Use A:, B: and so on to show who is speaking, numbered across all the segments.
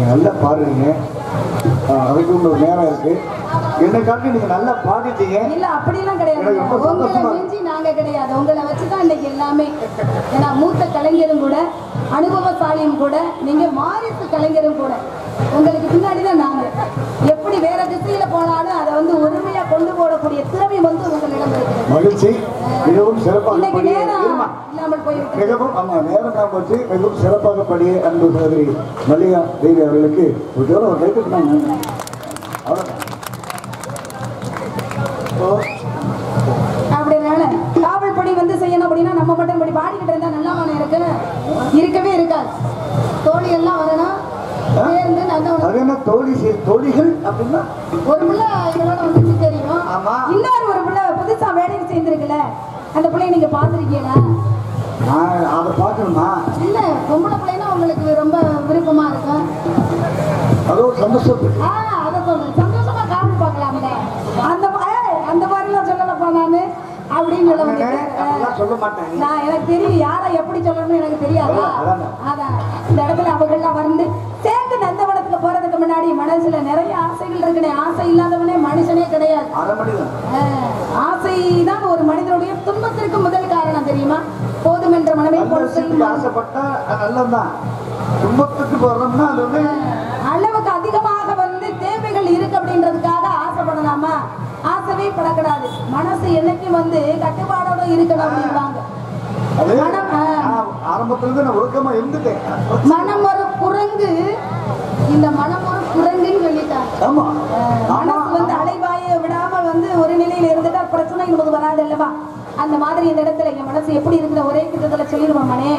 A: நல்லா பாடுறீங்க, அதுக்கு ஒரு நேரம் இருக்கு. என்னை காட்டி நீங்க நல்லா பாடிட்டீங்க.
B: இல்ல அப்படிலாம் கிடையாது, உங்களை மிஞ்சி நாங்க கிடையாது. உங்களை வச்சுதான் இன்னைக்கு எல்லாமே. ஏன்னா மூத்த கலைஞரும் கூட, அனுபவசாலியும் கூட, நீங்க வாரிசு கலைஞரும் கூட. உங்களுக்கு பின்னாடிதான் நாங்க. எப்படி வேற திசையில போனாலும் அதை வந்து ஒருமையா கொண்டு போடக்கூடிய திறமை வந்து உங்களிடம் இருக்கு.
A: மகிழ்ச்சி. மிகவும் சிறப்பாக
B: இல்லாமல் போய்விட்டது.
A: மிகவும் நேரம் போச்சு. மிகவும் சிறப்பாக படிய அன்பு சகோதரி மல்லிகா தேவி அவர்களுக்கு ஒரு கைத்துக்கிட்டாங்க.
B: அப்படினால காவல் படி வந்து செய்யணும் அப்படின்னா நம்ம மட்டும் படி பாடிக்கிட்டு இருந்தா நல்லா இருக்கு, இருக்கவே இருக்காது. தோழி எல்லாம் வரணும், சேர்ந்து நல்ல தோழிகள் அப்படின்னா ஒரு பிள்ளை இதோட வந்துச்சு தெரியும். இன்னொரு ஒரு பிள்ளை புதுசா வேலைக்கு சேர்ந்துருக்குல்ல, அந்த பிள்ளைய நீங்க பாத்துருக்கீங்களா?
A: அதை பார்க்கணுமா?
B: இல்ல, பொம்பளை பிள்ளைன்னா உங்களுக்கு ரொம்ப விருப்பமா இருக்கும்.
A: அது ஒரு சந்தோஷம்.
B: அதை சொல்றேன், சந்தோஷமா காவல் பார்க்கலாம்ல. அந்த மாதிரிலாம் சொல்லலப்பா நானு அப்படின்னு
A: சொல்ல மாட்டேன்.
B: நான் எனக்கு தெரியும் யாரை எப்படி சொல்லணும்னு எனக்கு தெரியாதா. அதான் இந்த இடத்துல அவங்கெல்லாம் வந்து சேர்ந்து நந்தவனத்துக்கு போறதுக்கு முன்னாடி மனசுல நிறைய ஆசைகள் இருக்குனே. ஆசை இல்லாதவனே மனுஷனே கிடையாது. ஆசைதான் ஒரு மனிதனுடைய துன்பத்திற்கு முதல் காரணம், தெரியுமா? போதும் என்ற மனமே
A: ஆசைப்பட்டா நல்லதுதான். துன்பத்துக்கு போறோம்னா அது வந்து
B: அளவுக்கு அதிகமாக வந்து தேவைகள் இருக்கு அப்படின்றதுக்காக ஆசைப்படலாமா? ஆசைவே படக்கூடாது. மனசு என்னைக்கும் வந்து கட்டுப்பாடோட இருக்கணும் அப்படின்வாங்க. மனம் ஒரு குரங்கு, இந்த மனம் ஒரு குரங்குன்னு சொல்லிட்டாங்க. மனசு வந்து அலைவாய விடாம வந்து ஒரு நிலையில இருந்துட்டா பிரச்சனை நமக்கு வராது அல்லவா? அந்த மாதிரி இந்த இடத்துல என் மனசு எப்படி இருக்கிற ஒரே கிட்டத்துல சொல்லிடுவோம். மனே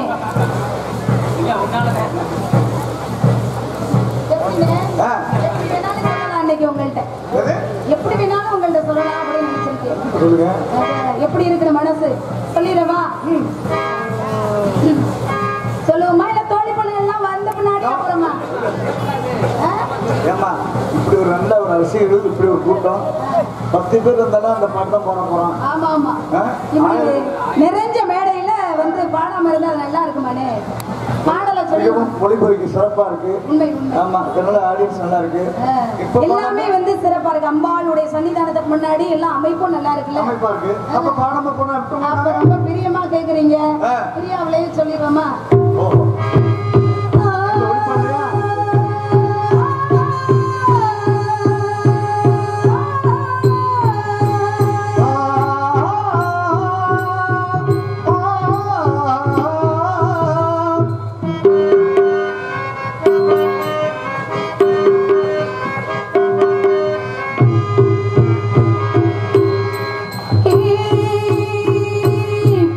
B: அன்னைக்கு உங்கள்கிட்ட எப்படி வேணாலும் உங்கள்கிட்ட சொல்லலாம் அப்படின்னு நினைச்சிருக்கேன். எப்படி இருக்கிற மனசு சொல்லிடவா? சொல்லுவோமா இல்ல தோழி பொண்ணு எல்லாம் வந்த பின்னாடி அப்புறமா?
A: இப்படி ஒரு நல்ல ஒரு ரசிகர்கள், இப்படி ஒரு கூட்டம் 10 பேர் இருந்தாலும் அந்த பாட்டு தான் போறோம்.
B: ஆமா ஆமா, இப்படி நிறைஞ்ச மேடையில வந்து பாடாம இருந்தா அது நல்லா இருக்குமானே. பாடல சொல்லுவோம்.
A: மொழிபெயர்க்கு சிறப்பா இருக்கு.
B: உண்மை உண்மை.
A: ஆமா, அதனால ஆடியன்ஸ் நல்லா இருக்கு.
B: எல்லாமே வந்து சிறப்பா இருக்கு. அம்பாளுடைய சன்னிதானத்துக்கு முன்னாடி எல்லாம் அமைப்பும் நல்லா இருக்குல்ல?
A: அமைப்பா இருக்கு. அப்ப பாடாம போனா
B: அப்ப ரொம்ப பிரியமா கேக்குறீங்க. பிரியாவிலே சொல்லிடுவோமா?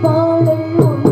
B: பாடல் ஒன்று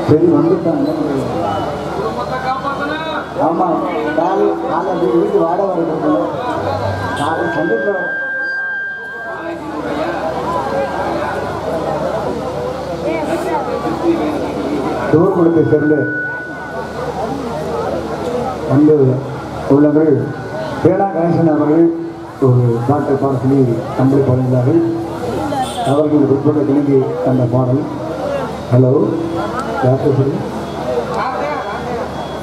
A: சரி வந்துட்டாங்க. ஆமா நாளை வீட்டு வாடகை வரணும். நாளை கண்டிப்பா டோர் கொடுத்த சேர்ந்து வந்து உள்ளவர்கள் பேடா கணேசன் அவர்கள் ஒரு பாட்டு பாட சொல்லி கம்பளி பாடுகிறார்கள். அவர்கள் உட்பட கிளம்பி அந்த பாடல். ஹலோ யார் பேசுறீங்க?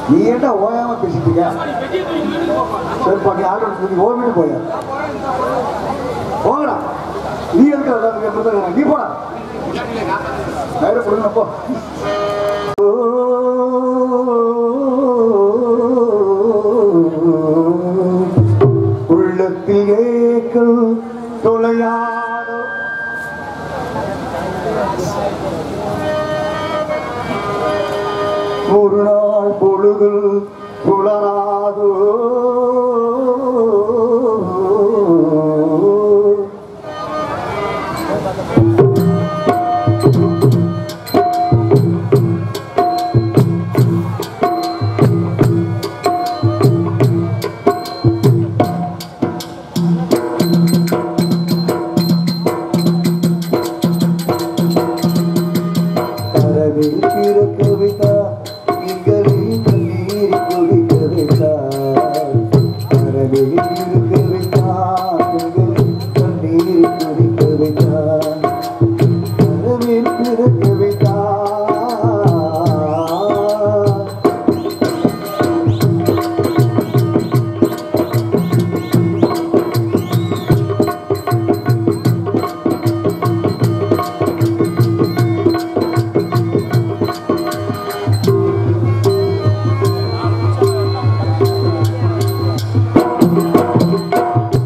A: நீ ஏன்டா ஓயாம பேசிட்டீங்க? சரிப்பா நீ ஆர்டர் ஓவிட்டு போய போங்கடா. நீ இருக்கிற நீ போடா நேரம் கொடுங்கப்போ. உள்ளத்தில் ஏக்கல் தொலையாத ஒரு நாள் பொழுதில் புலராதோ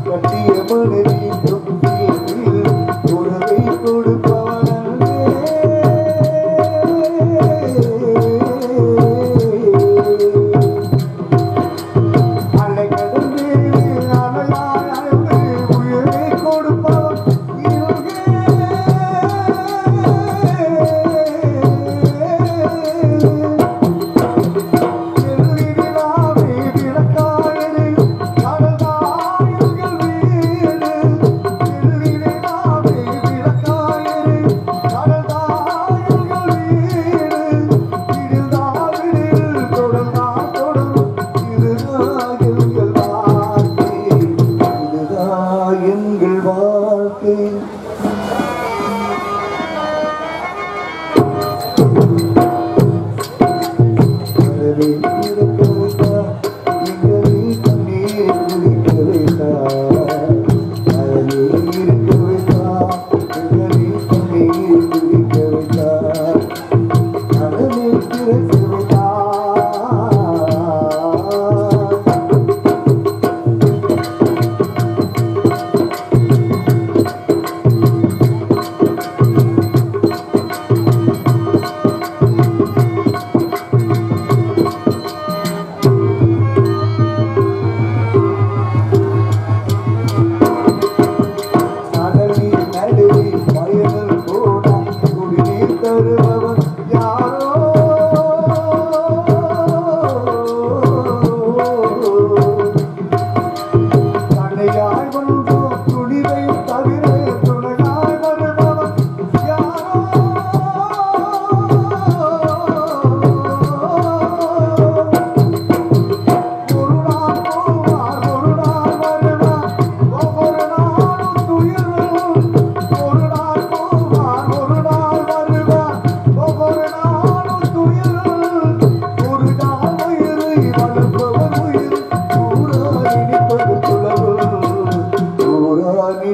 A: கட்டிய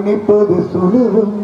A: நினைப்பது சுழுவும்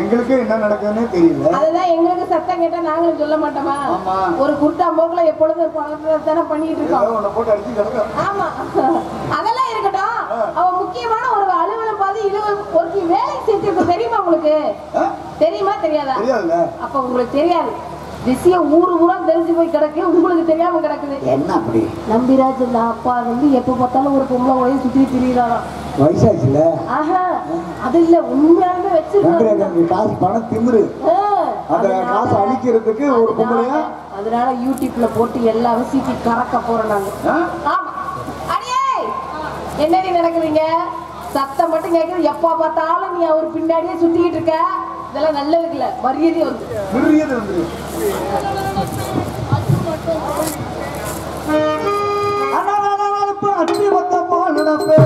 A: எங்களுக்கு என்ன நடக்குதுன்னு தெரியல.
B: அதுதான் எங்களுக்கு சத்தம் கேட்டா நாங்களும் சொல்ல மாட்டோமா? ஒரு குர்தா மோக்ல எப்பொழுதும் பணத்தை பண்ணிட்டு இருக்கோம். ஆமா, அதெல்லாம் இருக்கட்டும். அவன் முக்கியமான ஒரு அலுவலம் பாதி ஒரு வேலை செஞ்சிருக்க தெரியுமா உங்களுக்கு? தெரியுமா தெரியாதா? அப்ப உங்களுக்கு தெரியாது விஷயம் ஊரு ஊரா தெரிஞ்சு போய் கிடக்கு, உங்களுக்கு தெரியாம கிடக்குது.
A: என்ன அப்படி?
B: நம்பிராஜ் இந்த அப்பா வந்து எப்ப பார்த்தாலும் ஒரு பொம்பளை உடைய சுத்தி திரியிறாராம்.
A: வயசாச்சுல?
B: ஆஹா, அது இல்ல, உண்மையாலுமே வச்சிருக்காங்க
A: காசு பணம் திமிரு. அந்த காசு அழிக்கிறதுக்கு ஒரு பொம்பளையா?
B: அதனால யூடியூப்ல போட்டு எல்லா விஷயத்தையும் கறக்க போறோம் நாங்க. ஆமா, அடியே என்னடி நடக்குதுங்க? சத்தம் மட்டும் கேட்குது. எப்ப பார்த்தாலும் நீ அவர் பின்னாடியே சுத்திக்கிட்டு இருக்க. இதெல்லாம் நல்லது இல்ல. மரியாதை வந்து
A: அத்தி வந்த பாலுடப்பே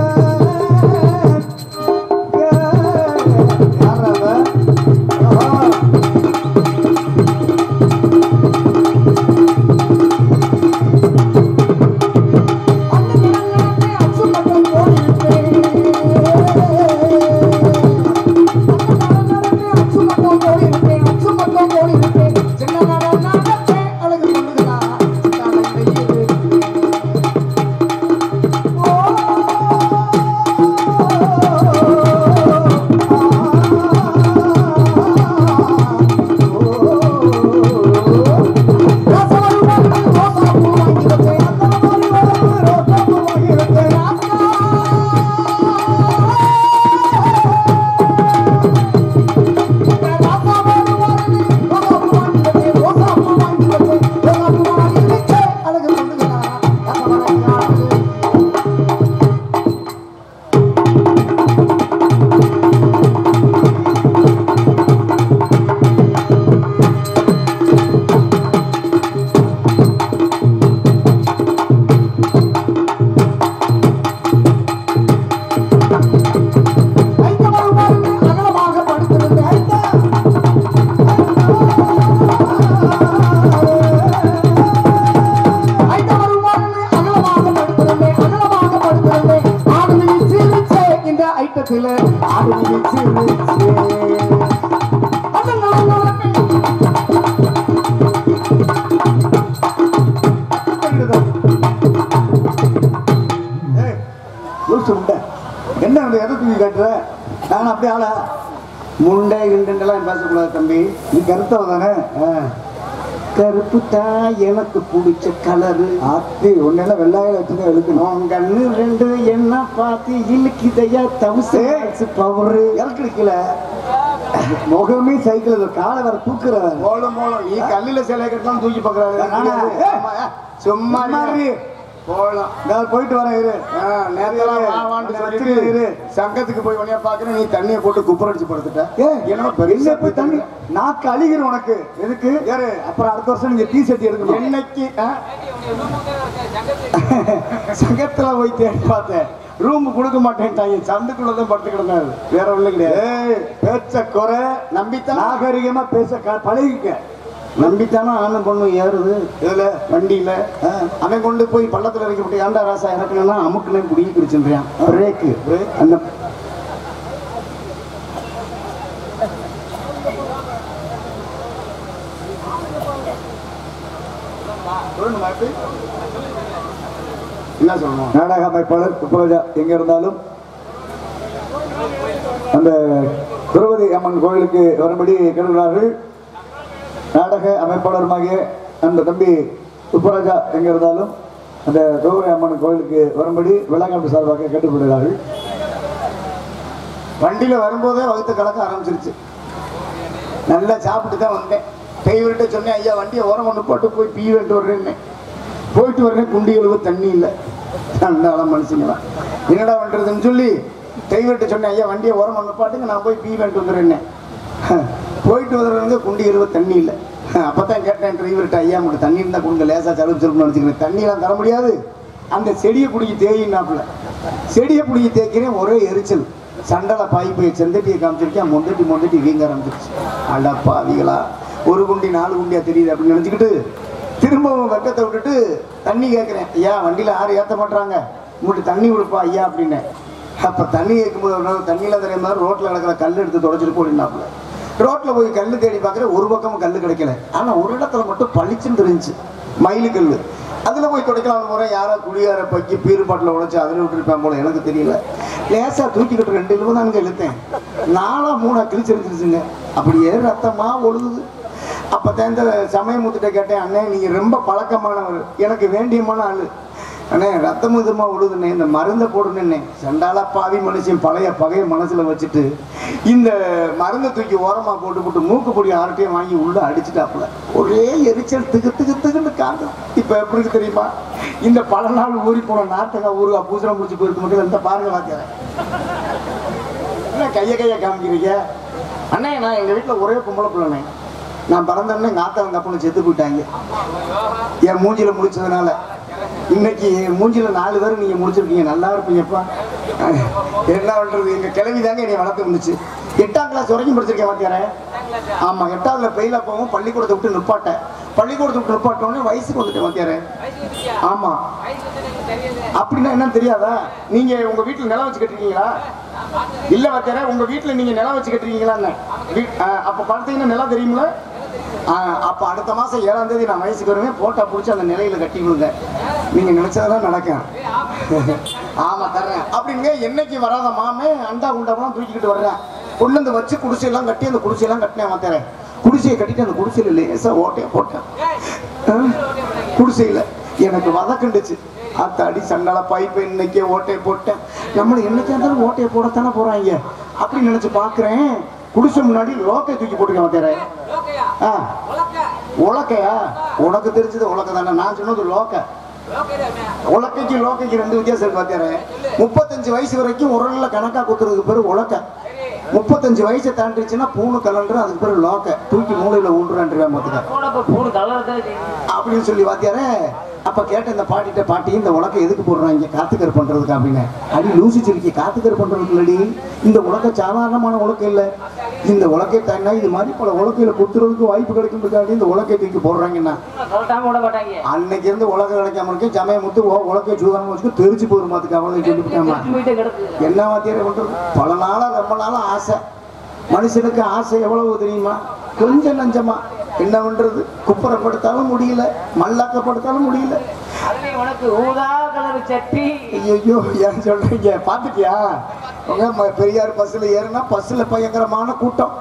A: வயசுல ஆரம்பிச்சிருச்சு. என்ன எதை தூக்கி காட்டுற? நான் அப்படியே ஆள முண்டை கிண்டெல்லாம் பேசக்கூடாது தம்பி. நீ கருத்தவ தானே? கருப்பு தான் எனக்கு பிடிச்ச கலரு. ஆத்தி ஒன்னெல்லாம் வெள்ளாயில வச்சுதான் எழுக்கணும். கண்ணு ரெண்டு என்ன பார்த்து இழுக்கிதையா தவுசு பவரு இறக்கிக்கல. முகமே சைக்கிள் காலை வர தூக்குற மோளம் மோளம். நீ கல்லில சிலை கட்டலாம் தூக்கி பாக்குறாரு. சும்மா போலாம் போயிட்டு வரேன். இரு நேரத்துல சங்கத்துக்கு போய் உடனே பாக்குறேன். நீ தண்ணியை போட்டு குப்பரடிச்சு படுத்துட்ட. போய் தண்ணி நாக்கு அழிகிறேன் உனக்கு. எதுக்கு யாரு? அப்புறம் அடுத்த வருஷம் நீங்க டீ ஷர்ட் எடுக்கணும். என்னைக்கு சங்கத்துல போய் தேடி பார்த்தேன். ரூம் கொடுக்க மாட்டேன்ட்டாங்க. சந்துக்குள்ளதான் படுத்து கிடந்தாரு. வேற ஒண்ணு கிடையாது. பேச்ச குறை நம்பித்தான் நாகரிகமா பேச பழகிக்க. நம்பித்தானா ஆணும் பொண்ணு ஏறுது இதுல வண்டியில. அவன் கொண்டு போய் பள்ளத்துல இறக்கப்பட்டு ஏண்டா ராசா இறக்கணும்னா அமுக்குன்னு குடிக்கி குடிச்சுன்றான். பிரேக்கு அந்த என்ன சொல்லணும்? நாடக அமைப்பாளர் துப்புராஜா எங்க இருந்தாலும் அந்த திரௌபதி அம்மன் கோயிலுக்கு வரும்படி கேட்கிறார்கள். நாடக அமைப்பாளருமாகிய அந்த தம்பி துப்புராஜா எங்க இருந்தாலும் அந்த திரௌபதி அம்மன் கோயிலுக்கு வரும்படி வெள்ளாங்கம்பி சார்பாக கேட்டுக்கொள்கிறார்கள். வண்டியில வரும்போதே வகுத்து கலக்க ஆரம்பிச்சிருச்சு. நல்லா சாப்பிட்டு தான் வந்தேன். டிரைவர்கிட்ட சொன்னேன், ஐயா வண்டியை ஓரம் ஒன்று போட்டு போய் பீ வேண்டு வர்றேன்னு. போயிட்டு வர்றேன். குண்டி எழுவு தண்ணி இல்லை. ரெண்டால மனுஷங்களா என்னடா பண்றதுன்னு சொல்லி டிரைவர்கிட்ட சொன்னேன், ஐயா வண்டியை ஓரம் ஒன்று பாட்டுங்க நான் போய் பீ வேண்டு வந்துடுறேன்னு. போயிட்டு வந்துடுறவங்க குண்டி எழுவு தண்ணி இல்லை. அப்பதான் கேட்டேன் டிரைவர்கிட்ட, ஐயா மட்டும் தண்ணி இருந்தால் கொடுங்க, லேசா சலுப்பு சலுப்புன்னு நினச்சிக்கிறேன். தண்ணியெல்லாம் தர முடியாது. அந்த செடியை பிடிக்கி தேயினாப்புல. செடியை பிடிக்கி தேய்க்கிறேன். ஒரே எரிச்சல். சண்டலை பாய் போய் செந்தட்டியை காமிச்சிருக்கேன். மொந்தட்டி வீங்க ஆரம்பிச்சிருச்சு. அடப்பா அதிகளா ஒரு குண்டி 4 குண்டியா தெரியுது அப்படின்னு நினச்சிக்கிட்டு திரும்பவும் வெக்கத்தை விட்டுட்டு தண்ணி கேட்குறேன். ஐயா வண்டியில் யாரும் ஏற்ற மாட்டாங்க, உங்களுக்கு தண்ணி கொடுப்பா ஐயா அப்படின்னு. அப்போ தண்ணி கேட்கும்போது தண்ணியில் தெரியாத மாதிரி ரோட்டில் கிடக்கிற கல் எடுத்து தொடச்சிட்டு போடினாப்புல. ரோட்டில் போய் கல் தேடி பார்க்குறேன். ஒரு பக்கமும் கல் கிடைக்கல. ஆனால் ஒரு இடத்துல மட்டும் பளிச்சுன்னு தெரிஞ்சு மயில் கல். அதில் போய் துடைக்கலாம் முறை யாரோ குடியார பக்கி பீறுபாட்டில் உழைச்சி அதில் விட்டுருப்பேன் போல எனக்கு தெரியல. லேசாக தூக்கிக்கிட்டு 2 இழுவு தான் அங்கே இழுத்தேன். 4 3 கிழிச்சிருந்துருச்சுங்க. அப்படியே ரத்தமாக ஒழுகுது. அப்போ தான் இந்த சமயமுத்துட்ட கேட்டேன், அண்ணே நீங்கள் ரொம்ப பழக்கமானவர், எனக்கு வேண்டியமான ஆள் அண்ணே, ரத்தம் இதுமா உழுதுண்ணே, இந்த மருந்தை போடுனே. சண்டாலா பாவி மனுஷன் பழைய பகையை மனசில் வச்சுட்டு இந்த மருந்தை தூக்கி ஓரமாக போட்டு மூக்கு பொடி ஆர்ட்டையும் வாங்கி உள்ள அடிச்சுட்டாப்புல. ஒரே எரிச்சல் திகுன்னு காரணம். இப்போ எப்படி இருக்கு தெரியுமா? இந்த பல நாள் ஊறி போன நாட்டக ஊருகா பூசணம் முடிச்சு போயிருக்கு மட்டும் இந்த பாருங்க பார்க்கிறேன். என்ன கையை காமிக்கிறீங்க? அண்ணே நான் எங்கள் வீட்டில் ஒரே பொம்பளை பிள்ளைண்ணே. நான் பிறந்தோடனே எங்கள் ஆத்தாவங்க அப்பனை செத்து போயிட்டாங்க. என் மூஞ்சில முடிச்சதுனால இன்னைக்கு மூஞ்சில 4 பேர் நீங்க முடிச்சிருக்கீங்க. நல்லா இருப்பீங்கப்பா. என்ன பண்றது? எங்க கிளவி தாங்க என்னை வளர்த்து இருந்துச்சு. 8ஆம் கிளாஸ் வரைக்கும் படிச்சிருக்கேன் வாத்தியாரே. ஆமா 8ஆவதுல பெயிலா போகும். பள்ளிக்கூடத்தை விட்டு நிப்பாட்டேன். பள்ளிக்கூடத்தை விட்டு நிப்பாட்டோடனே வயசுக்கு வந்துட்டேன் வாத்தியாரே. ஆமா அப்படின்னா என்னன்னு தெரியாதா? நீங்க உங்க வீட்டுல நிலம் வச்சு கட்டிருக்கீங்களா? இல்ல வாத்தியாரே, உங்க வீட்டுல நீங்க நிலம் வச்சு கட்டிருக்கீங்களா? அப்ப பார்த்தீங்கன்னா நிலம் தெரியுங்களா? அப்ப அடுத்த மாசம் 7ஆம் தேதி நான் வயசுக்கு வருவேன். போட்டா பிடிச்சி அந்த நிலையில கட்டி கொடுங்க. நீங்க நினைச்சதான் நடக்கும். ஆமா தர்றேன் அப்படிங்க. என்னைக்கு வராத மாமே அண்டா குண்டாவெல்லாம் தூக்கிக்கிட்டு வர்றேன். கொண்டு வந்து வச்சு குடிசையெல்லாம் கட்டி அந்த குடிசையெல்லாம் கட்டினேன் வாத்தியாரே. குடிசையை கட்டிட்டு அந்த குடிசையில லேசா ஓட்டையை போட்டேன். குடிசையில எனக்கு வதக்கண்டுச்சு. அத்தாடி சண்டால பைப்பை இன்னைக்கே ஓட்டையை போட்டேன். நம்மள என்னைக்கா இருந்தாலும் ஓட்டையை போடத்தானே போறாங்க அப்படின்னு நினைச்சு பாக்குறேன். குடிசை முன்னாடி லோக்கை தூக்கி போட்டுருக்கேன் வாத்தியாரே. உலக்கையா? உனக்கு தெரிஞ்சது உலக்க தானே. நான் சொன்னது லோக்க. உலக்கைக்கு லோக்கைக்கு 2 வித்தியாசம் இருக்கு வாத்தியாரே. 35 வயசு வரைக்கும் உரல்ல கணக்கா குத்துறதுக்கு பேரு உலக்க. 35 வயசை தாண்டிச்சுன்னா பூணு கலண்டர், அதுக்கு பேரு லோக்க. தூக்கி மூளையில ஊன்றான் அப்படின்னு சொல்லி வாத்தியாரே அப்ப கேட்ட இந்த பாட்டிட்ட, பாட்டி இந்த உலக்கை எதுக்கு போடுறாங்க? காத்துக்கரு பண்றதுக்கு அப்படின்னு. அடி லூசி சிரிக்கி, காத்துக்கரு பண்றதுக்கு இல்லடி, இந்த உலக்க சாதாரணமான உலக்கம் இல்லை. இந்த உலக்கை தானே இது மாதிரி பல உலக்கையில குத்துறதுக்கு வாய்ப்பு கிடைக்கும். இந்த உலக்கை தூக்கி போடுறாங்கன்னா அன்னைக்கு இருந்து உலகம் கிடைக்காம இருக்கு. சமயம் முத்து உலக்கை சூதானம் வச்சுக்கு தெரிச்சு போயிடும். அதுக்கு அவளை சொல்லிவிட்டாமா என்ன வாத்தியார பண்றது? பல நாளா ரொம்ப நாளா ஆசை. மனுஷனுக்கு ஆசை எவ்வளவு தெரியுமா? கொஞ்சம் நஞ்சமா. என்ன பண்றது? குப்புறப்படுத்தாலும் முடியல, மல்லாக்கப்படுத்தாலும் முடியல. ஐயோ ஏன் சொல்றீங்க? பாத்துட்டியா உங்க பெரியார் பஸ்ல ஏறுனா பஸ்ல பயங்கரமான கூட்டம்.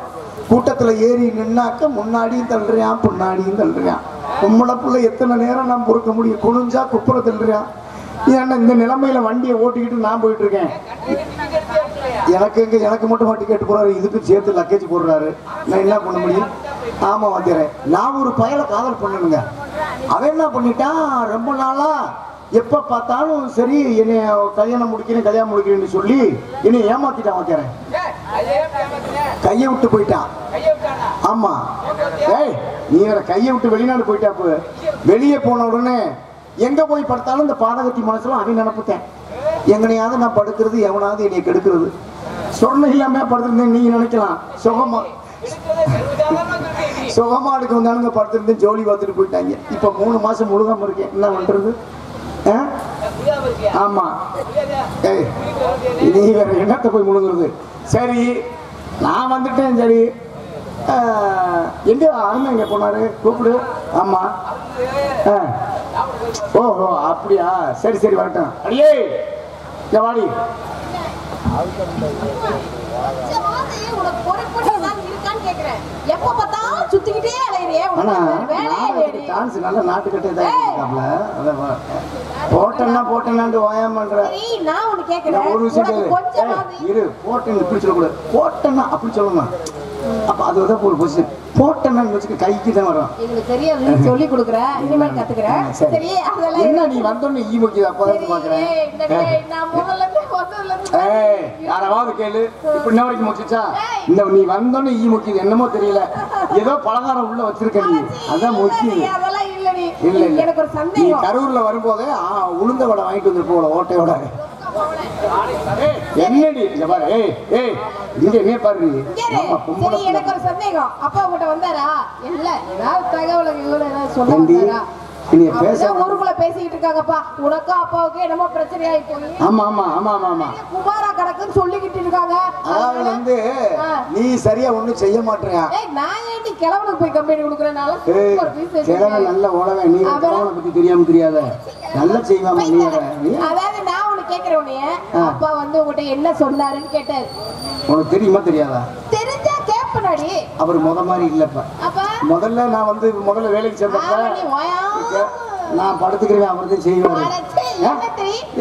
A: கூட்டத்துல ஏறி நின்னாக்க முன்னாடியும் தள்ளுறியான், பின்னாடியும் தள்ளுறியான். பொம்பளை புள்ள எத்தனை நேரம் நான் பொறுக்க முடியும்? குனிஞ்சா குப்புற தள்ளுறியான். ஏன்னா இந்த நிலைமையில வண்டியை ஓட்டிக்கிட்டு நான் போயிட்டு இருக்கேன். எனக்கு மட்டும் வண்டி கேட்டு போறாரு, இதுக்கு சேர்த்து லக்கேஜ் போடுறாரு. நான் என்ன பண்ண முடியும்? ஆமா வாத்தியாரே, நான் ஒரு பயலை காதல் பண்ணணுங்க. அவன் என்ன பண்ணிட்டான், ரொம்ப நாளா எப்ப பார்த்தாலும் சரி என்னை கல்யாணம் முடிக்கிறேன்னு சொல்லி என்னை ஏமாத்திட்டான் வாத்தியாரே. கையை விட்டு போயிட்டான். ஆமா, ஏய் நீ வேற கையை விட்டு வெளிநாடு போயிட்டாப்பு. வெளியே போன உடனே எங்க போய் படுத்தாலும் இந்த பாதகத்தி மனசுல அவன் நினைப்புத்தேன். எங்கனையாவது நான் படுக்கிறது, எவனாவது என்னை கெடுக்கிறது. சொன்ன இல்லாம படுத்திருந்தேன் நீங்க நினைக்கலாம். சுகமா எடுக்க வந்தாலுங்க படுத்திருந்தேன், ஜோலி பார்த்துட்டு போயிட்டாங்க. இப்ப 3 மாசம் முழுகாம இருக்கேன். என்ன பண்றது? ஆமா, ஏய் நீ வேற என்னத்தை போய் முழுங்குறது? சரி நான் வந்துட்டேன். சரி எங்க அருமை எங்க போனாரு? கூப்பிடு. ஆமா, ஓஹோ அப்படியா, சரி சரி வரட்டும். அடியே வாடி. போட்டேன்னு ஒரு விஷயம் இரு. போட்டேன்னு இப்படி சொல்லக்கூடாது. போட்டேன்னா அப்படி சொல்லணும். அப்ப அதுதான் ஒரு பொசிஷன். போட்டேன்னு வச்சுக்க கைக்கு தான் வரும்.
B: தெரியாது சொல்லி கொடுக்குறேன், இனிமேல் கத்துக்கிறேன். சரி
A: என்ன நீ வந்தோன்னு ஈ முக்கியது அப்பதான் பாக்குறேன். யாராவது கேளு, இப்ப என்ன வரைக்கும் முடிச்சா? இந்த நீ வந்தோன்னு ஈ முக்கியது என்னமோ தெரியல, ஏதோ பலகாரம் உள்ள வச்சிருக்க நீ, அதான் முக்கியம். இல்ல இல்ல, நீ கரூர்ல வரும்போதே உளுந்த வடை வாங்கிட்டு வந்து போல ஓட்டையோட. என்னடி இங்க பாரு, இங்க என்ன பாரு.
B: எனக்கு ஒரு சந்தேகம், அப்பா உங்ககிட்ட வந்தாரா? இல்ல ஏதாவது தகவல் சொல்ல ஊருக்குள்ள பேசிக்கிட்டு இருக்காங்கப்பா, உனக்கும் அப்பாவுக்கு என்னமோ பிரச்சனை ஆகி போய்.
A: ஆமா ஆமா ஆமா ஆமா ஆமா
B: குமாரா கணக்குன்னு சொல்லிக்கிட்டு இருக்காங்க.
A: அதாவது வந்து நீ சரியா ஒண்ணும் செய்ய மாட்டேறியா?
B: நான் ஏன்டி கிழவனுக்கு போய் கம்பெனி கொடுக்குறேனால
A: கிழவன் நல்ல உழவன். நீ கிழவனை பத்தி தெரியாம தெரியாத நல்லா செய்வாங்க.
B: அதாவது நான் உனக்கு கேட்கிறேன், உன்னைய அப்பா வந்து உங்ககிட்ட என்ன சொன்னாருன்னு கேட்டாரு.
A: உனக்கு தெரியுமா தெரியாதா?
B: தெரிஞ்சா கேப்பனாடி.
A: அவர் மாதிரி இல்லப்ப. முதல்ல நான் வந்து வேலைக்கு சேர்ந்தப்ப நான் படுத்துக்கிறேன், அவர் தான் செய்வாரு.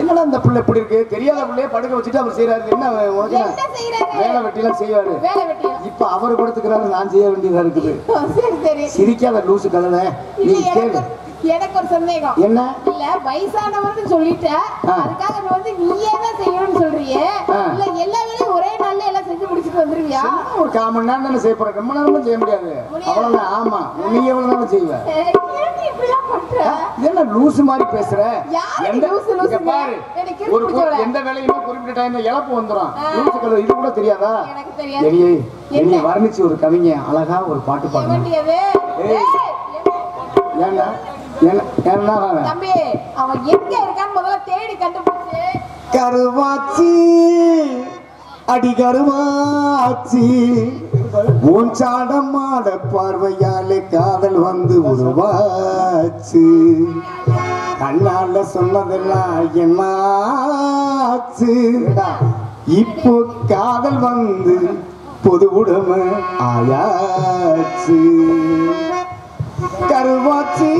A: என்னடா இந்த பிள்ளை இப்படி இருக்கு, தெரியாத பிள்ளைய படுக்க வச்சுட்டு அவர் செய்யறாரு. என்ன வேலை வெட்டிலாம் செய்வாரு. இப்ப அவர் படுத்துக்கிறாரு, நான் செய்ய வேண்டியதா இருக்குது. சிரிக்காத லூசு கதை. நீ கேளு.
B: எனக்கு ஒரு சந்தேகம்.
A: என்ன?
B: இல்ல வயசானவர்னு சொல்லிட்ட, அதுக்காக நீ வந்து நீயே தான் செய்யணும்னு சொல்றியே, இல்ல எல்லா வேலையும் ஒரே நாள்ல எல்லாம் செஞ்சு முடிச்சிட்டு வந்துருவியா?
A: ஒரு 1/4 மணி நேரம் தானே செய்ய போற, ரொம்ப நேரமும் செய்ய முடியாது. அவ்வளவுதான். ஆமா, நீ எவ்வளவு நேரம் செய்வ? என்ன லூசு மாதிரி பேசுற? பாரு, எந்த வேலையுமே குறிப்பிட்ட டைம்ல இழப்பு வந்துடும். இது கூட தெரியாதா? என்னை வர்ணிச்சு ஒரு கவிஞ அழகா ஒரு பாட்டு பாடுறேன்.
B: தம்பி அவன் எங்க இருக்கான்னு முதல்ல தேடி கண்டுபிடிச்சு.
A: கருவாச்சி அடி கருவாச்சி, உன் சாடமாட பார்வையாலே காதல் வந்து உருவாச்சு. கண்ணால சொன்னதெல்லாம் என்னாச்சு? இப்போ காதல் வந்து பொது உடமை ஆயாச்சு. கருவாச்சி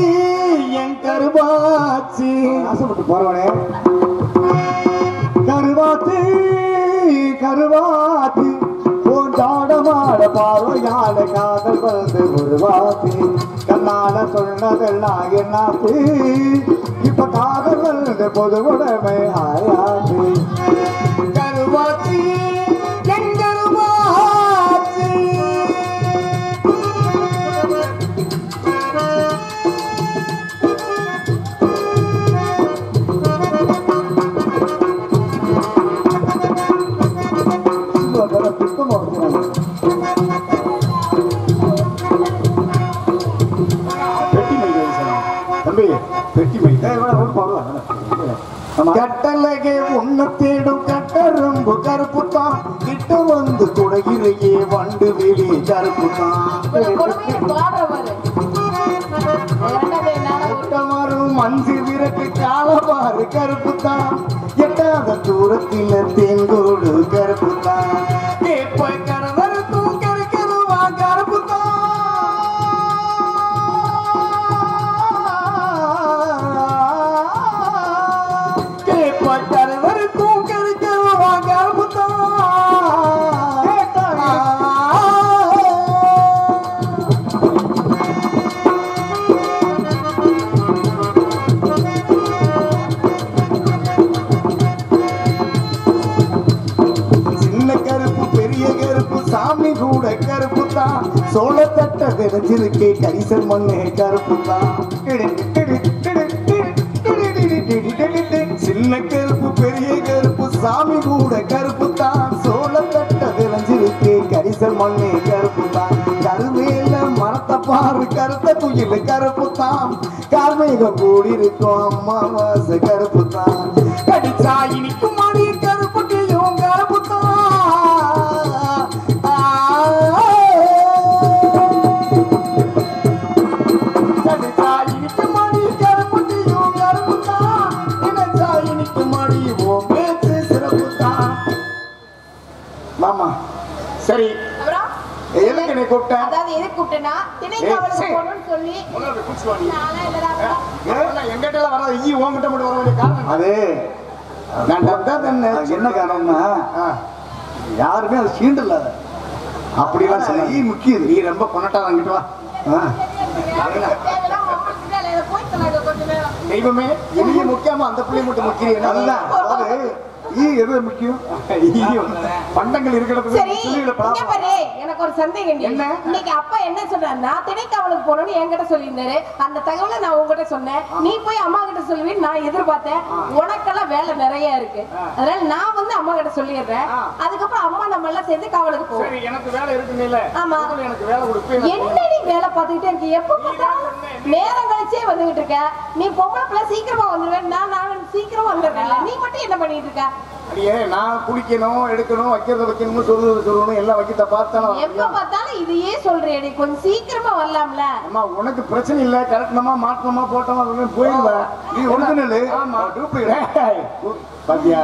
A: என் கருவாச்சி, ஆசைப்பட்டு போறவனே. கருவாச்சி கருவாச்சி, போட்டாடமாட பார்வையால காதல் வந்து உருவாச்சி. கண்ணால சொன்னதெல்லாம் என்னாச்சு? இப்ப காதல் வந்து பொது உடைமை ஆயாச்சு. கருவாச்சி என் கருவாச்சி.
C: கட்டலகே உன்னை தேடும் கட்டரும்பு கருப்பு தான் கிட்ட வந்து குடையிலேயே வண்டு வெளி கருப்பு தான் மஞ்சு விரட்டு காலவாறு கருப்பு தான் எட்டாத தூரத்தில் தேங்கோடு கருப்பு தான் கேப்ப கரவருக்கும் கருக்கருவா கருப்பு தான் கருவருக்கும் கருக்கருவா கருப்பு தான் சாமி கூட கருப்பு தான் சோளத்தட்ட விளைஞ்சிருக்கே கரிசல் மண்ணே கருப்பு தான் சின்ன கருப்பு பெரிய கருப்பு சாமி கூட கருப்பு தான் சோளத்தட்ட விளைஞ்சிருக்கே கரிசல் மண்ணே கருப்பு தான் கருவேல மரத்தை பாரு கருத்த குயில் கருப்பு தான் கார்மேக கூடி இருக்கும் அம்மாவாசை கருப்பு தான் கடிச்சா இனிக்கும் மணி கருப்புட்டியும் கருப்பு தான் மாமா சரி எதுக்கு நீ கூப்பிட்ட?
B: அதாவது எதுக்கு கூப்பிட்டேன்னா திணைக்காவலுக்கு போகணும்னு சொல்லி நானா இல்லடா
C: எங்கிட்ட வர ஈ உன்கிட்ட மட்டும் வர வேண்டிய காரணம் அது என்ன காரணம்னா யாருமே அது சீண்டல அப்படிலாம் சொன்ன ஈ முக்கியம் நீ ரொம்ப கொண்டாட்டா வாங்கிட்டு வா தெய்வமே இனிய முக்கியமா அந்த பிள்ளை மட்டும் முக்கியம் அதுதான் அதாவது எது முக்கியம் பண்டங்கள் இருக்கிறது.
B: எனக்கு ஒரு சந்தேகம். இன்னைக்கு அப்பா என்ன சொன்னார்னா திணைக்காவலுக்கு போகணும்னு என்கிட்ட சொல்லியிருந்தாரு. அந்த தகவலை நான் உங்ககிட்ட சொன்னேன். நீ போய் அம்மா கிட்ட சொல்லுவேன்னு நான் எதிர்பார்த்தேன். உனக்கெல்லாம் வேலை நிறைய இருக்கு, அதனால நான் வந்து அம்மா கிட்ட சொல்லிடுறேன். அதுக்கப்புறம் அம்மா நம்ம எல்லாம் சேர்ந்து காவலுக்கு போவோம்.
C: எனக்கு வேலை இருக்குன்னு. ஆமா, எனக்கு வேலை கொடுப்பேன்.
B: என்ன நீ வேலை பார்த்துக்கிட்டே இருக்கு? எப்ப பார்த்தாலும் நேரம் கழிச்சே வந்துகிட்டு இருக்க. நீ பொம்பளை பிள்ளை சீக்கிரமா வந்துடுவேன், நான் சீக்கிரமா வந்துடுறேன். நீ மட்டும் என்ன பண்ணிட்டு இருக்க?
C: அடியே நான் குடிக்கணும் எடுக்கணும் வைக்கிறத வைக்கணும்னு சொல்லணும் எல்லாம் வைக்கிறத பார்த்தாலும்
B: எப்ப பார்த்தாலும் இதையே சொல்றேன். கொஞ்சம் சீக்கிரமா வரலாம்ல.
C: அம்மா உனக்கு பிரச்சனை இல்ல, கரெக்டமா மாட்டணுமா போட்டோமா போயிடுவேன். நீ ஒரிஜினல். ஆமா டூப்ளிகேட். பாத்தியா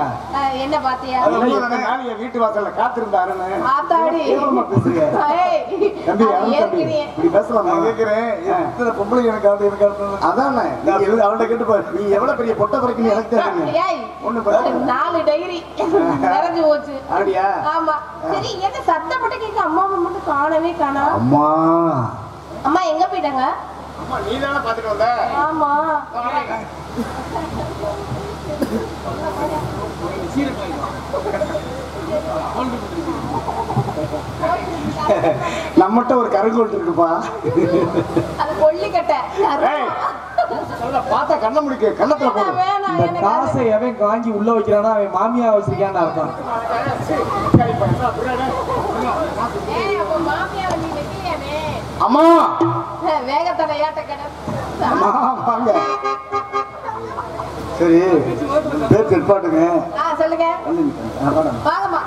B: என்ன பாத்தியா?
C: நாளைய வீட்டு வாசல்ல காத்திருந்தாருன்னு
B: ஆத்தாடி
C: பேசுறீங்க. தம்பி இப்படி பேசலாம் நான் கேட்கிறேன். எத்தனை பொம்பளை எனக்கு அதானே அவன்கிட்ட கேட்டுப்பாரு. நீ எவ்வளவு பெரிய பொட்டை பறக்குன்னு எனக்கு தெரியும். ஒண்ணு
B: 4 டைரி நிறைஞ்சு போச்சு.
C: அப்படியா?
B: ஆமா. சரி, என்ன சத்தம் மட்டும் கேட்க அம்மா மட்டும் காணவே காணா.
C: அம்மா
B: அம்மா எங்க போயிட்டாங்க?
C: அம்மா நீ தானே பாத்துட்டு வந்த?
B: ஆமா.
C: நம்மகிட்ட ஒரு கருங்கோல் இருக்குப்பா.
B: அது கொல்லிக்கட்டை.
C: பார்த்தா கண்ண முடிக்க கண்ணத்துல போடு.
D: இந்த காசை எவன் வாங்கி உள்ள வைக்கிறானா அவன் மாமியா வச்சிருக்கான்னு அர்த்தம்.
C: அம்மா
B: வேகத்தடையாட்ட கடை.
C: வாங்க. சரி பேர் திருப்பாட்டுங்க.
B: சொல்லுங்க. வாங்கம்மா.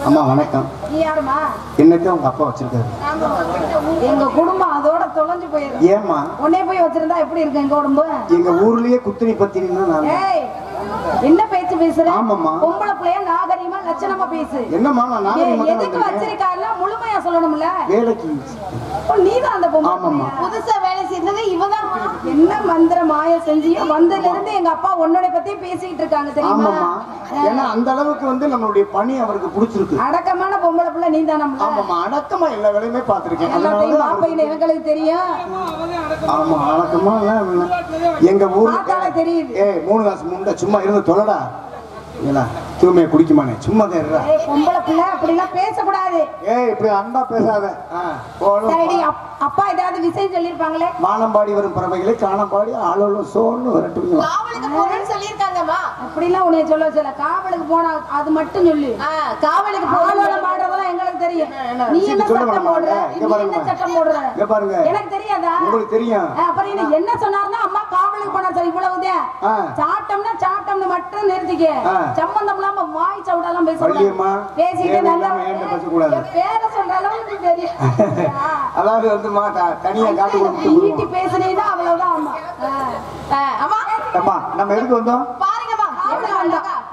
C: அம்மா வணக்கம்.
B: நீ யாருமா?
C: என்னக்கு உங்க அப்பா வச்சிருக்காரு.
B: எங்க குடும்பம் அதோட தொலைஞ்சு போயிருக்கு.
C: ஏமா
B: உன்னை போய் வச்சிருந்தா எப்படி இருக்கு எங்க குடும்பம்?
C: எங்க ஊர்லயே குத்தினி பத்தினா நான்.
B: ஏய் என்ன பேச்சு பேசுற?
C: ஆமாம்மா.
B: பொம்பளை பிள்ளைய நாகரிகமா லட்சணமா பேசு.
C: என்னம்மா நான் நாகரிகமா
B: எதுக்கு வச்சிருக்கால முழுமையா சொல்லணும்ல.
C: வேலைக்கு.
B: நீதான் அந்த பொம்பளை.
C: ஆமாம்மா.
B: புதுசா வேலை செஞ்சது இவதான். என்ன மந்திர மாய செஞ்சியோ வந்ததுல இருந்து எங்க அப்பா உன்னோட பத்தி பேசிட்டு இருக்காங்க தெரியுமா?
C: ஆமாம்மா. ஏன்னா அந்த அளவுக்கு நம்மளுடைய பணி அவருக்கு பிடிச்சிருக்கு.
B: அடக்கமான பொம்பளை பிள்ளை நீ தானே?
C: ஆமாம்மா அடக்கமா எல்லா வேலையுமே பாத்திருக்கேன்.
B: எங்களுக்கு தெரியும்.
C: ஆமா அடக்கமா எங்க ஊர்ல
B: தெரியுது.
C: 3 காசு முண்டை சும்மா இருந்து தொலைடா. தூய்மையை குடிக்குமானே சும்மா தான் இருடா.
B: பொம்பளை பிள்ளை அப்படிலாம் பேசக்கூடாது.
C: இப்படி அண்டா பேசாத.
B: அப்பா ஏதாவது விஷயம் சொல்லிருப்பாங்களே.
C: வானம்பாடி வரும் பறவைகளை காணம்பாடி ஆளோட சோன்னு வரட்டுங்க.
B: காவலுக்கு போறேன்னு சொல்லிருக்காங்கம்மா. அப்படிலாம் உன்னை சொல்ல காவலுக்கு போனா அது மட்டும் சொல்லு. காவலுக்கு ஆளோட பாடுறதெல்லாம் எங்களுக்கு தெரியும். நீ என்ன சட்டம் போடுற? என்ன சட்டம் போடுற?
C: பாருங்க
B: எனக்கு தெரியாதா?
C: உங்களுக்கு தெரியும்.
B: அப்புறம் என்ன சொன்னாருன்னா அம்மா காவலுக்கு போனா சரி இவ்வளவுதான். சாட்டம்னா சாட்டம்னு மட்டும் நிறுத்திக்க. சம்பந்தம் இல்லாம வாய் சவுடெல்லாம் பேசக்கூடாது. பேசிட்டு நல்லா பேர சொல்ற அளவுக்கு தெரியும்.
C: அதாவது தனியா காட்டு
B: ஈட்டி பேசுனீங்கன்னா அவ்வளவுதான். அம்மா
C: அம்மா நம்ம எதுக்கு வந்தோம்
B: பாருங்கம்மா.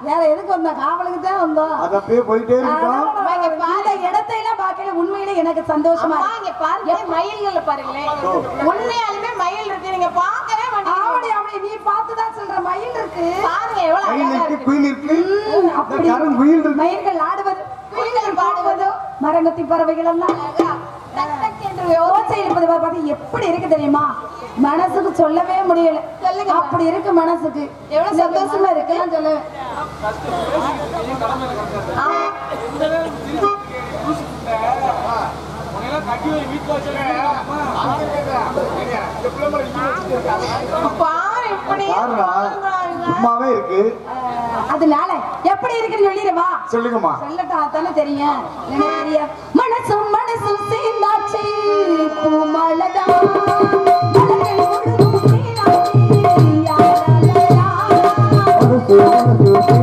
B: வேற எதுக்கு வந்தா? காவலுக்கு தான் வந்தோம்.
C: அது அப்படியே போயிட்டே இருக்கோம்.
B: இந்த இடத்தை எல்லாம் பார்க்கல உண்மையிலே எனக்கு சந்தோஷமா இருக்கு. பாருங்க மயில்கள் பாருங்களேன். உண்மையாலுமே மயில் இருக்கு. நீங்க பார்க்கவே மாட்டீங்க. அப்படி நீ பார்த்து தான் சொல்ற மயில் இருக்கு. பாருங்க எவ்வளவு அழகா இருக்கு.
C: குயில் இருக்கு.
B: அப்படி
C: குயில் இருக்கு.
B: மயில்கள் ஆடுவது, குயில்கள் பாடுவது, மரங்கத்தி பறவைகள் எல்லாம் எப்படி இருக்கு தெரியுமா? மனசுக்கு சொல்லவே முடியல. அப்படி இருக்கு மனசுக்கு. எவ்வளவு சந்தோஷமா இருக்கு சொல்ல.
C: சும்மாவே இருக்கு.
B: அதனால எப்படி இருக்குன்னு சொல்லிடுவா.
C: சொல்லுங்கம்மா.
B: சொல்லட்டா தானே தெரியும். மனசும் மனசும் சேர்ந்தாச்சு பூமலதா Thank you.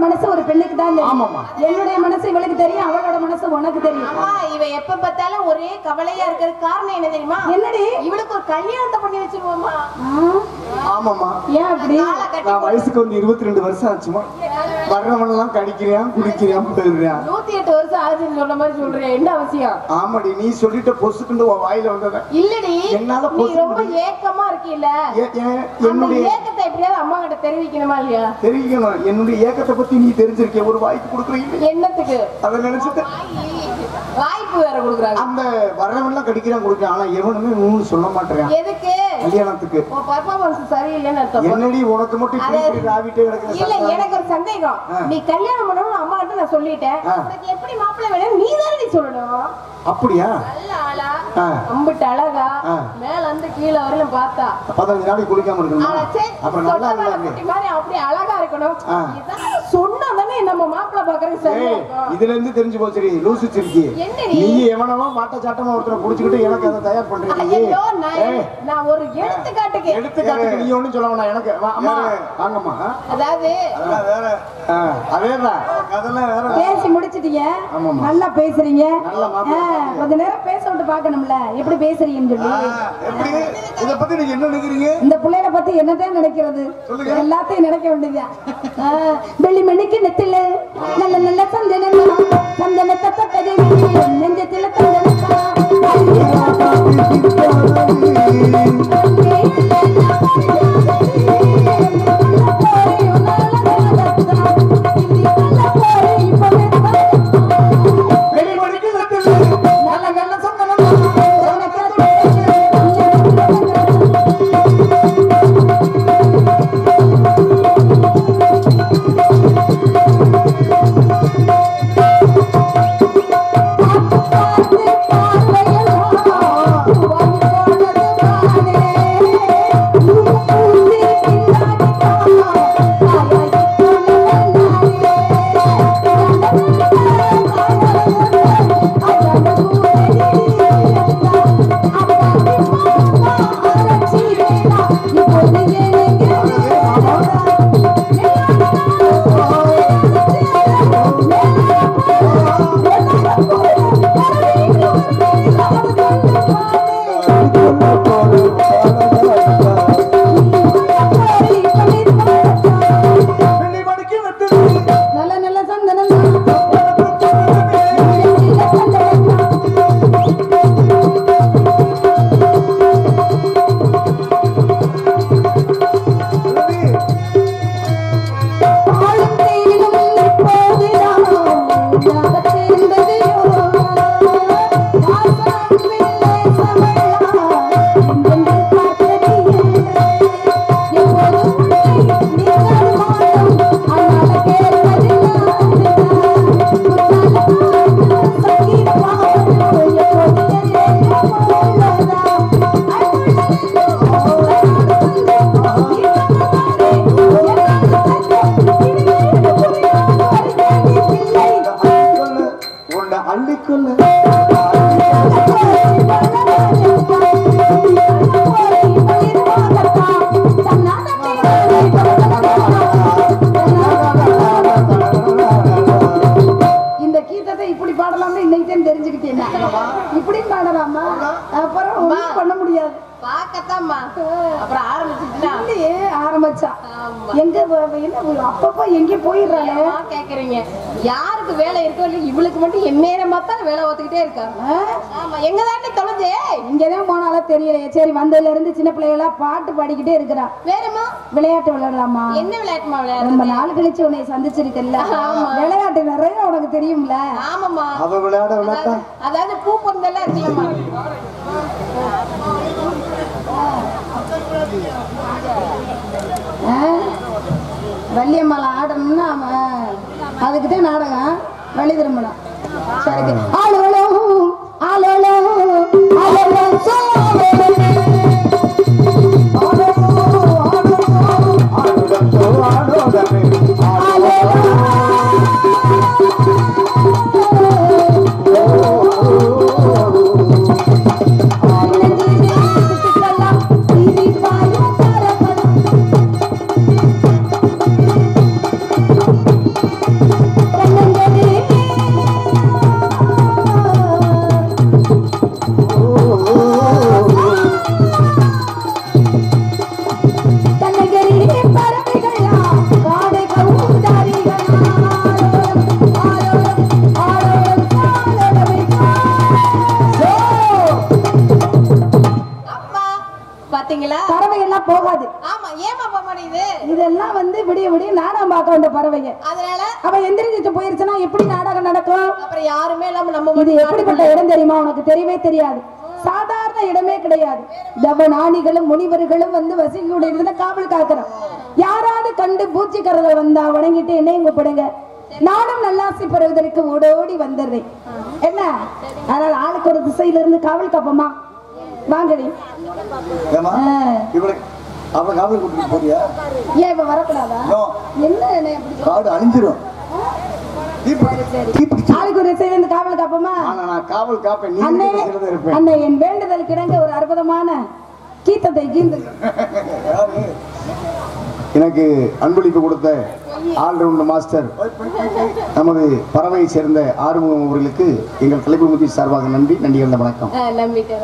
B: மனசு ஒரு பெண்ணுக்கு தான் தெரியும்.
C: ஆமாம்மா.
B: என்னுடைய மனசு இவளுக்கு தெரியும், அவளோட மனசு உனக்கு தெரியும்.
E: அம்மா இவ எப்ப பார்த்தாலும் ஒரே கவலையா இருக்கிறது காரணம் என்ன தெரியுமா?
B: என்னடி
E: இவளுக்கு ஒரு கல்யாணத்தை பண்ணி வச்சிருவோமா?
C: ஆமாம்மா.
B: ஏன் அப்படி?
C: நான் வயசுக்கு வந்து 22 வருஷம் ஆச்சுமா. வர்றவனெல்லாம் கடிக்கிறான், குடிக்கிறான், போயிடுறான்.
E: 108 வருஷம் ஆச்சுன்னு சொன்ன மாதிரி சொல்றேன். என்ன அவசியம்?
C: ஆமாடி, நீ சொல்லிட்ட பொசுக்குண்டு உன் வாயில வந்தத.
E: இல்லடி,
C: என்னால
E: நீ ரொம்ப ஏக்கமா இருக்கீல்ல, அந்த
C: என்னுடைய
E: ஏக்கத்தை எப்படியாவது அம்மா கிட்ட தெரிவிக்கணுமா இல்லையா?
C: தெரிவிக்கணும். என்னுடைய ஏக்கத்தை பத்தி நீ தெரிஞ்சிருக்க, ஒரு வாய்ப்பு கொடுக்குறீங்க.
E: என்னத்துக்கு?
C: அதை நினைச்சிட்டு
E: வாய்ப்பு வேற கொடுக்குறாங்க.
C: அந்த வர்றவன்லாம் கடிக்கிறான், குடிக்கிறான். ஆனா எவனுமே ஒண்ணும் சொல்ல மாட்டேறான்.
E: எதுக்கு?
C: கல்யாணத்துக்கு.
E: உன் பர்ஃபார்மன்ஸ் சரியில்லைன்னு அர்த்தம்.
C: என்னடி உனக்கு மட்டும் இப்படி இப்படி ராவிட்டே கிடக்குது?
E: இல்ல, எனக்கு ஒரு சந்தேகம். நீ கல்யாணம் பண்ணணும்னு அம்மா கிட்ட நான் சொல்லிட்டேன். உனக்கு எப்படி மாப்பிள்ளை வேணும் நீ தானே நீ சொல்லணும்.
C: அப்படியா?
E: நல்ல ஆளா, அம்பிட்டு அழகா, மேல இருந்து கீழே வரையிலும் பார்த்தா
C: 15 நாளைக்கு குளிக்காம இருக்கணும். அப்புறம் நல்லா
E: குட்டி மாதிரி அப்படியே அழகா இருக்கணும். இதான் சொன்னா தானே நம்ம மாப்பிள்ளை பாக்குறது சரியா இருக்கும்.
C: இதுல இருந்து தெரிஞ்சு போச்சு லூசு சிரிக்கி.
E: என்னடி
C: நீ எவனவோ மாட்ட சாட்டமா ஒருத்தரை புடிச்சுக்கிட்டு எனக்கு அதை தயார் பண்றீங்க.
E: ஐயோ, நான் ஒரு எடுத்துக்காட்டுக்கு
C: நீ ஒண்ணும் சொல்ல வேணாம் எனக்கு. அம்மா வாங்கம்மா.
E: அதாவது
C: வேற அதேதான் அதெல்லாம் வேற.
B: பேசி முடிச்சிட்டீங்க,
C: ஆமாம்மா.
B: நல்லா பேசுறீங்க.
C: நல்ல மாப்பிள்ளை.
B: கொஞ்ச நேரம் பேச விட்டு பார்க்கணும்ல, எப்படி பேசுறீங்கன்னு சொல்லி.
C: எப்படி இத பத்தி நீங்க என்ன நினைக்கிறீங்க?
B: இந்த பிள்ளைகளை பத்தி என்னதான் நினைக்கிறது? எல்லாத்தையும் நினைக்க வேண்டியதுதான். வெள்ளி மணிக்கு நெத்தில நல்ல நல்ல சந்தனம், சந்தனத்தை தொட்டது நெஞ்சத்தில தந்தனத்தா. இப்படி பாடலாமா? அப்புறம் ஒண்ணும் பண்ண முடியாது.
E: பாக்கத்தாம்மா அப்புறம் ஆரம்பிச்சுட்டா
B: இல்லையே ஆரம்பிச்சா எங்க என்ன அப்பப்ப எங்க போயிடுறாங்க
E: கேக்குறீங்க. யாருக்கு வேலை இருக்கோ இல்ல இவளுக்கு மட்டும் எந்நேரமா தான் வேலை ஒத்துக்கிட்டே இருக்காங்க. ஆமா, எங்க தாண்டி தொலைஞ்சே
B: இங்கதான் போனாலும் தெரியலையே. சரி, வந்ததுல இருந்து சின்ன பிள்ளைகளா பாட்டு பாடிக்கிட்டே இருக்கிறா.
E: வேறமா
B: விளையாட்டு விளையாடலாமா?
E: என்ன விளையாட்டுமா விளையாடு?
B: ரொம்ப நாள் கழிச்சு உன்னை சந்திச்சிருக்கல. விளையாட்டு நிறைய உனக்கு தெரியும்ல.
E: ஆமாமா,
C: அவ விளையாட விளையாட்டா.
E: அதாவது பூ பொந்தெல்லாம் இருக்கலாமா?
B: வள்ளியம்மாளை ஆடணும்னா அதுக்குதான் நாடகம் வள்ளி திரும்பணும். சரி, ஆளோளோ ஆளோளோ ஆளோளோ பார்க்க வந்த பறவைங்க.
E: அதனால
B: அவ எந்திரிச்சு போயிருச்சுன்னா எப்படி நாடகம் நடக்கும்?
E: அப்புறம் யாருமே இல்லாம நம்ம
B: இது எப்படிப்பட்ட இடம் தெரியுமா? உனக்கு தெரியவே தெரியாது. சாதாரண இடமே கிடையாது. தவநாணிகளும் முனிவர்களும் வந்து வசிக்கூடிய இடத்துல காவல் காக்கிறோம். யாராவது கண்டு பூச்சிக்கரல வந்தா வணங்கிட்டு என்னையும் கூப்பிடுங்க, நானும் நல்லாசி பெறுவதற்கு ஓடோடி வந்துடுறேன். என்ன அதனால ஆளுக்கு ஒரு திசையில இருந்து காவல் காப்போமா? வாங்கடி.
C: அவ காவல் கூட்டிட்டு போறியா?
B: ஏன் இப்ப வரக்கூடாதா? என்ன
C: காடு அழிஞ்சிரும்.
B: ஆளுக்கு ஒரு திசையில இருந்து காவல் காப்போமா?
C: நான் காவல் காப்பேன். நீ
B: அண்ணே அண்ணே, என் வேண்டுதல் கிடங்க ஒரு அற்புதமான கீதத்தை கீந்து
C: எனக்கு அன்பளிப்பு கொடுத்த ஆல்ரவுண்டர் மாஸ்டர் நமது பறவையை சேர்ந்த ஆறுமுகம் அவர்களுக்கு எங்கள் கலைக்குழுமத்தின் சார்பாக நன்றி நன்றி. வணக்கம்.
E: நம்பிட்டேன்.